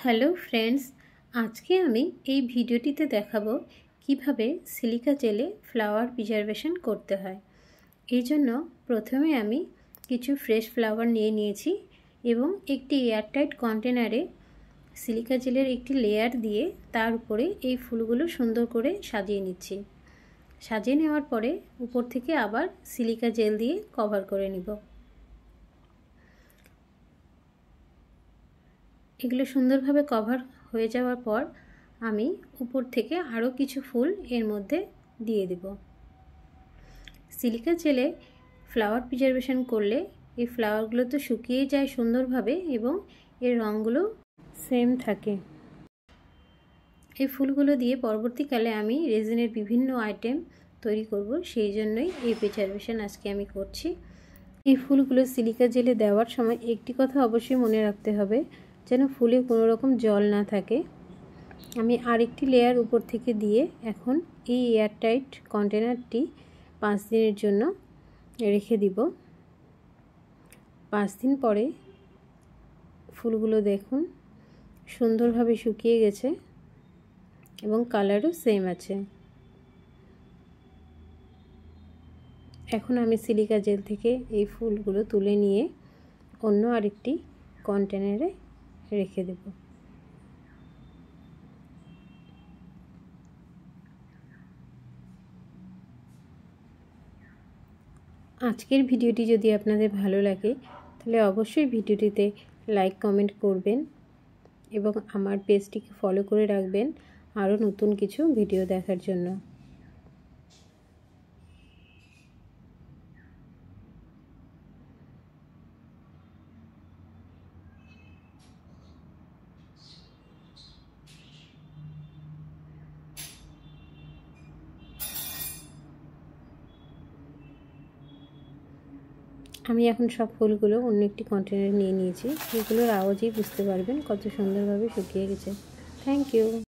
Hello friends, আজকে আমি এই ভিডিওটিতে দেখাবো কিভাবে সিলিকা জেলে ফ্লাওয়ার প্রিজারভেশন করতে হয়। এই জন্য প্রথমে আমি কিছু ফ্রেশ ফ্লাওয়ার নিয়ে নিয়েছি এবং একটি এয়ারটাইট কন্টেনারে সিলিকা জেলের একটি লেয়ার দিয়ে তার উপরে এই ফুলগুলো সুন্দর করে সাজিয়ে নিচ্ছি। সাজিয়ে নেওয়ার পরে উপর থেকে আবার সিলিকা জেল দিয়ে কভার করে নিব। এগুলো সুন্দরভাবে কভার হয়ে যাওয়ার পর আমি উপর থেকে আরও কিছু ফুল এর মধ্যে দিয়ে দেব। সিলিকা জেলে ফ্লাওয়ার প্রিজারভেশন করলে এই ফ্লাওয়ারগুলো তো শুকিয়ে যায় সুন্দরভাবে এবং এর রঙগুলো সেম থাকে। এই ফুলগুলো দিয়ে পরবর্তীকালে আমি রেজিনের বিভিন্ন আইটেম তৈরি করব, সেই জন্যই এই প্রিজারভেশন আজকে আমি করছি। এই ফুলগুলো সিলিকা জেলে দেওয়ার সময় একটি কথা অবশ্যই মনে রাখতে হবে, যেন ফুলে কোনো রকম জল না থাকে। আমি আরেকটি লেয়ার উপর থেকে দিয়ে এখন এই এয়ারটাইট কন্টেনারটি 5 দিনের জন্য রেখে দিব। 5 দিন পরে ফুলগুলো দেখুন সুন্দরভাবে শুকিয়ে গেছে এবং কালারও সেম আছে। এখন আমি সিলিকা জেল থেকে এই ফুলগুলো তুলে নিয়ে অন্য আরেকটি কন্টেনারে রেখে দেব। আজকের ভিডিওটি যদি আপনাদের ভালো লাগে তাহলে অবশ্যই ভিডিওটিতে লাইক কমেন্ট করবেন এবং আমার পেজটিকে ফলো করে রাখবেন আরও নতুন কিছু ভিডিও দেখার জন্য। আমি এখন সব ফুলগুলো অন্য একটি কন্টেনারে নিয়ে নিয়েছি। এগুলোর আওয়াজেই বুঝতে পারবেন কত সুন্দরভাবে শুকিয়ে গেছে। Thank you.